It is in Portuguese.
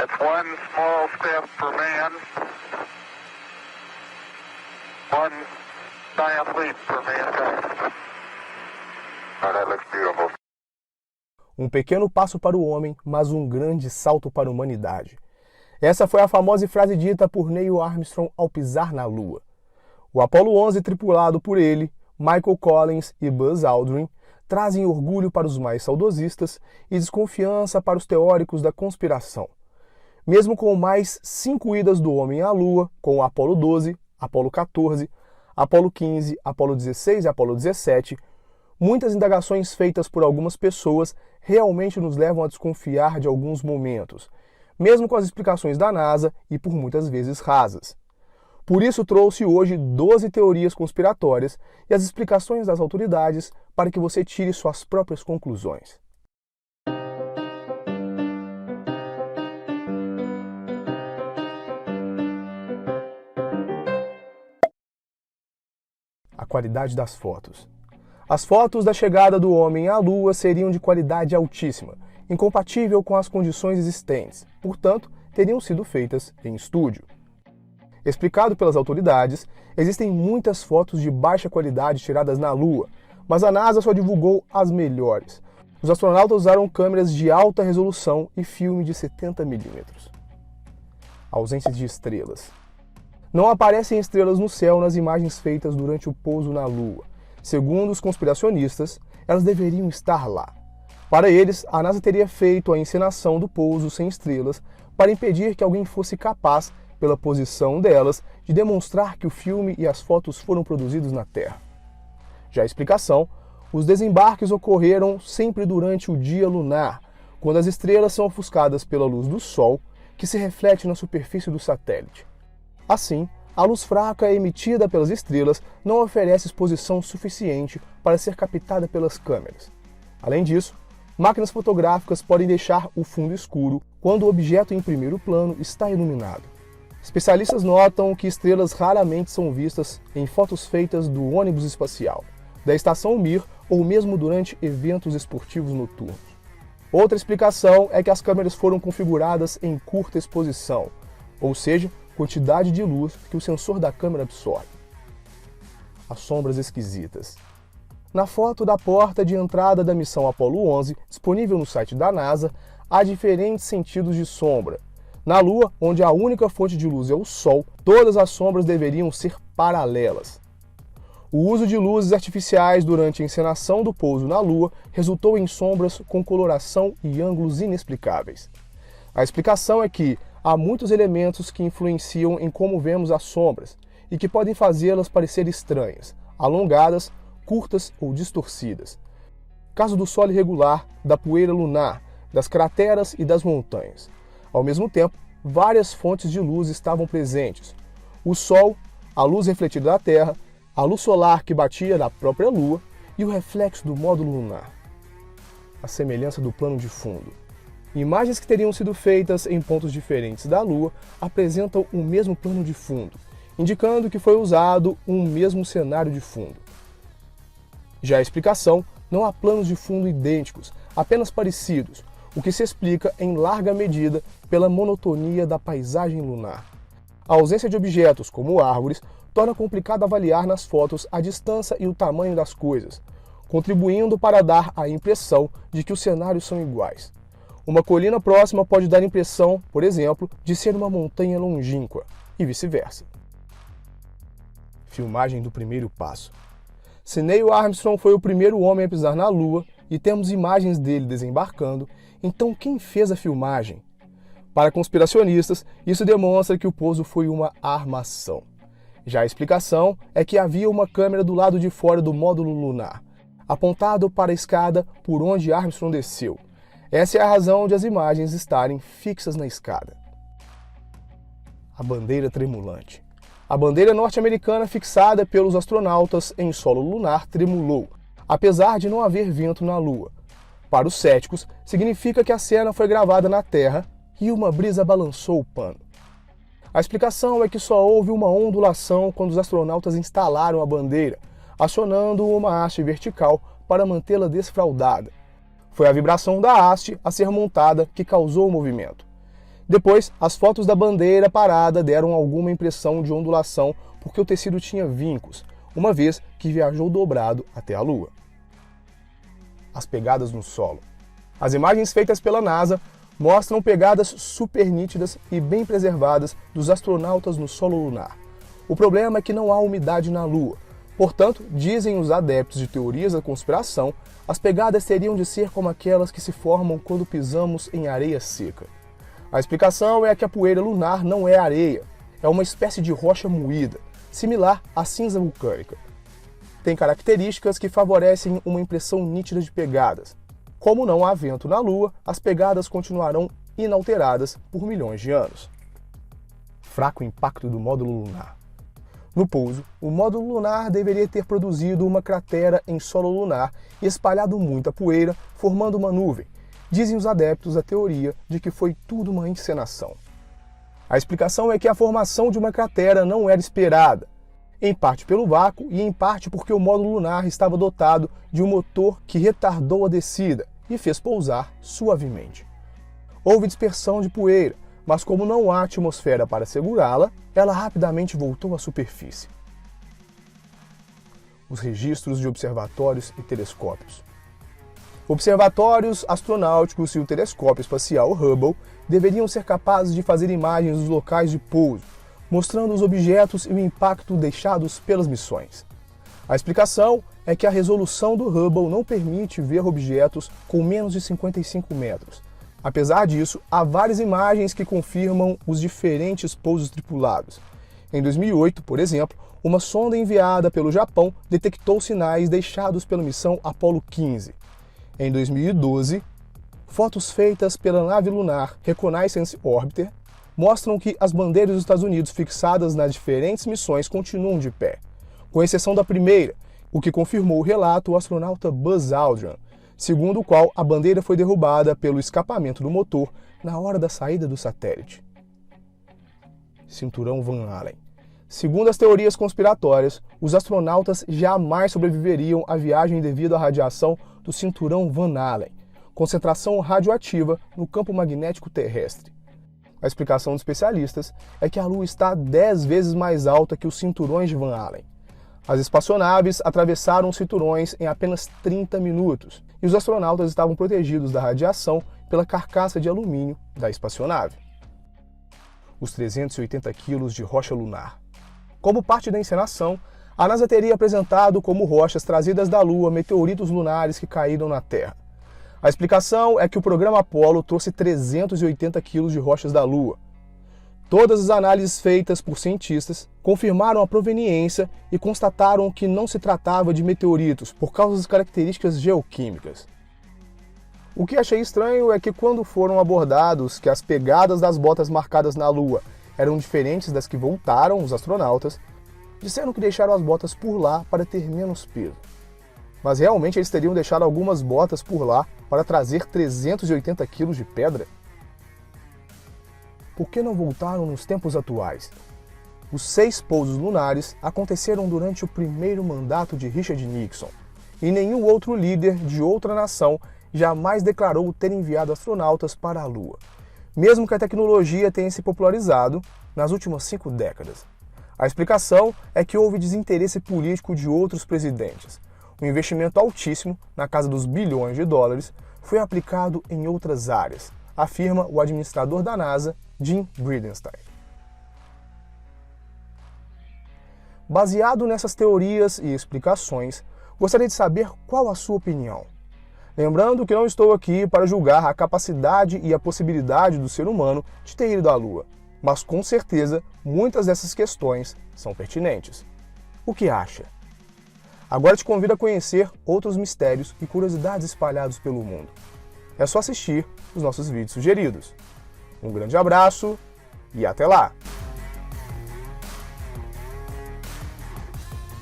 It's one small step for man, one giant leap for mankind. Oh, that looks beautiful. Um pequeno passo para o homem, mas um grande salto para a humanidade. Essa foi a famosa frase dita por Neil Armstrong ao pisar na Lua. O Apollo 11, tripulado por ele, Michael Collins e Buzz Aldrin, trazem orgulho para os mais saudosistas e desconfiança para os teóricos da conspiração. Mesmo com mais 5 idas do homem à Lua, com o Apollo 12, Apollo 14, Apollo 15, Apollo 16 e Apollo 17, muitas indagações feitas por algumas pessoas realmente nos levam a desconfiar de alguns momentos, mesmo com as explicações da NASA e por muitas vezes rasas. Por isso trouxe hoje 12 teorias conspiratórias e as explicações das autoridades para que você tire suas próprias conclusões. A qualidade das fotos. As fotos da chegada do homem à Lua seriam de qualidade altíssima, incompatível com as condições existentes, portanto, teriam sido feitas em estúdio. Explicado pelas autoridades, existem muitas fotos de baixa qualidade tiradas na Lua, mas a NASA só divulgou as melhores. Os astronautas usaram câmeras de alta resolução e filme de 70mm. Ausência de estrelas. Não aparecem estrelas no céu nas imagens feitas durante o pouso na Lua. Segundo os conspiracionistas, elas deveriam estar lá. Para eles, a NASA teria feito a encenação do pouso sem estrelas para impedir que alguém fosse capaz, pela posição delas, de demonstrar que o filme e as fotos foram produzidos na Terra. Já a explicação, os desembarques ocorreram sempre durante o dia lunar, quando as estrelas são ofuscadas pela luz do Sol, que se reflete na superfície do satélite. Assim, a luz fraca emitida pelas estrelas não oferece exposição suficiente para ser captada pelas câmeras. Além disso, máquinas fotográficas podem deixar o fundo escuro quando o objeto em primeiro plano está iluminado. Especialistas notam que estrelas raramente são vistas em fotos feitas do ônibus espacial, da estação Mir ou mesmo durante eventos esportivos noturnos. Outra explicação é que as câmeras foram configuradas em curta exposição, ou seja, quantidade de luz que o sensor da câmera absorve. As sombras esquisitas. Na foto da porta de entrada da missão Apollo 11, disponível no site da NASA, há diferentes sentidos de sombra. Na Lua, onde a única fonte de luz é o Sol, todas as sombras deveriam ser paralelas. O uso de luzes artificiais durante a encenação do pouso na Lua resultou em sombras com coloração e ângulos inexplicáveis. A explicação é que há muitos elementos que influenciam em como vemos as sombras e que podem fazê-las parecer estranhas, alongadas, curtas ou distorcidas. Caso do solo irregular, da poeira lunar, das crateras e das montanhas. Ao mesmo tempo, várias fontes de luz estavam presentes. O Sol, a luz refletida da Terra, a luz solar que batia na própria Lua e o reflexo do módulo lunar. A semelhança do plano de fundo. Imagens que teriam sido feitas em pontos diferentes da Lua apresentam o mesmo plano de fundo, indicando que foi usado um mesmo cenário de fundo. Já a explicação, não há planos de fundo idênticos, apenas parecidos, o que se explica em larga medida pela monotonia da paisagem lunar. A ausência de objetos, como árvores, torna complicado avaliar nas fotos a distância e o tamanho das coisas, contribuindo para dar a impressão de que os cenários são iguais. Uma colina próxima pode dar a impressão, por exemplo, de ser uma montanha longínqua, e vice-versa. Filmagem do primeiro passo. Se Neil Armstrong foi o primeiro homem a pisar na Lua e temos imagens dele desembarcando, então quem fez a filmagem? Para conspiracionistas, isso demonstra que o pouso foi uma armação. Já a explicação é que havia uma câmera do lado de fora do módulo lunar, apontado para a escada por onde Armstrong desceu. Essa é a razão de as imagens estarem fixas na escada. A bandeira tremulante. A bandeira norte-americana fixada pelos astronautas em solo lunar tremulou, apesar de não haver vento na Lua. Para os céticos, significa que a cena foi gravada na Terra e uma brisa balançou o pano. A explicação é que só houve uma ondulação quando os astronautas instalaram a bandeira, acionando uma haste vertical para mantê-la desfraldada. Foi a vibração da haste a ser montada que causou o movimento. Depois, as fotos da bandeira parada deram alguma impressão de ondulação porque o tecido tinha vincos, uma vez que viajou dobrado até a Lua. As pegadas no solo. As imagens feitas pela NASA mostram pegadas super nítidas e bem preservadas dos astronautas no solo lunar. O problema é que não há umidade na Lua. Portanto, dizem os adeptos de teorias da conspiração, as pegadas teriam de ser como aquelas que se formam quando pisamos em areia seca. A explicação é que a poeira lunar não é areia, é uma espécie de rocha moída, similar à cinza vulcânica. Tem características que favorecem uma impressão nítida de pegadas. Como não há vento na Lua, as pegadas continuarão inalteradas por milhões de anos. Fraco impacto do módulo lunar. No pouso, o módulo lunar deveria ter produzido uma cratera em solo lunar e espalhado muita poeira, formando uma nuvem. Dizem os adeptos da teoria de que foi tudo uma encenação. A explicação é que a formação de uma cratera não era esperada, em parte pelo vácuo e em parte porque o módulo lunar estava dotado de um motor que retardou a descida e fez pousar suavemente. Houve dispersão de poeira, mas como não há atmosfera para segurá-la, ela rapidamente voltou à superfície. Os registros de observatórios e telescópios. Observatórios astronáuticos e o telescópio espacial Hubble deveriam ser capazes de fazer imagens dos locais de pouso, mostrando os objetos e o impacto deixados pelas missões. A explicação é que a resolução do Hubble não permite ver objetos com menos de 55 metros. Apesar disso, há várias imagens que confirmam os diferentes pousos tripulados. Em 2008, por exemplo, uma sonda enviada pelo Japão detectou sinais deixados pela missão Apollo 15. Em 2012, fotos feitas pela nave lunar Reconnaissance Orbiter mostram que as bandeiras dos Estados Unidos fixadas nas diferentes missões continuam de pé, com exceção da primeira, o que confirmou o relato do astronauta Buzz Aldrin, segundo o qual a bandeira foi derrubada pelo escapamento do motor na hora da saída do satélite. Cinturão Van Allen. Segundo as teorias conspiratórias, os astronautas jamais sobreviveriam à viagem devido à radiação do cinturão Van Allen, concentração radioativa no campo magnético terrestre. A explicação dos especialistas é que a Lua está 10 vezes mais alta que os cinturões de Van Allen. As espaçonaves atravessaram os cinturões em apenas 30 minutos e os astronautas estavam protegidos da radiação pela carcaça de alumínio da espaçonave. Os 380 quilos de rocha lunar. Como parte da encenação, a NASA teria apresentado como rochas trazidas da Lua meteoritos lunares que caíram na Terra. A explicação é que o programa Apollo trouxe 380 quilos de rochas da Lua. Todas as análises feitas por cientistas confirmaram a proveniência e constataram que não se tratava de meteoritos por causa das características geoquímicas. O que achei estranho é que quando foram abordados que as pegadas das botas marcadas na Lua eram diferentes das que voltaram os astronautas, disseram que deixaram as botas por lá para ter menos peso. Mas realmente eles teriam deixado algumas botas por lá para trazer 380 quilos de pedra? Por que não voltaram nos tempos atuais? Os 6 pousos lunares aconteceram durante o primeiro mandato de Richard Nixon, e nenhum outro líder de outra nação jamais declarou ter enviado astronautas para a Lua, mesmo que a tecnologia tenha se popularizado nas últimas 5 décadas. A explicação é que houve desinteresse político de outros presidentes. O investimento altíssimo, na casa dos bilhões de dólares, foi aplicado em outras áreas, afirma o administrador da NASA, Jim Bridenstine. Baseado nessas teorias e explicações, gostaria de saber qual a sua opinião. Lembrando que não estou aqui para julgar a capacidade e a possibilidade do ser humano de ter ido à Lua, mas com certeza muitas dessas questões são pertinentes. O que acha? Agora te convido a conhecer outros mistérios e curiosidades espalhados pelo mundo. É só assistir os nossos vídeos sugeridos. Um grande abraço e até lá!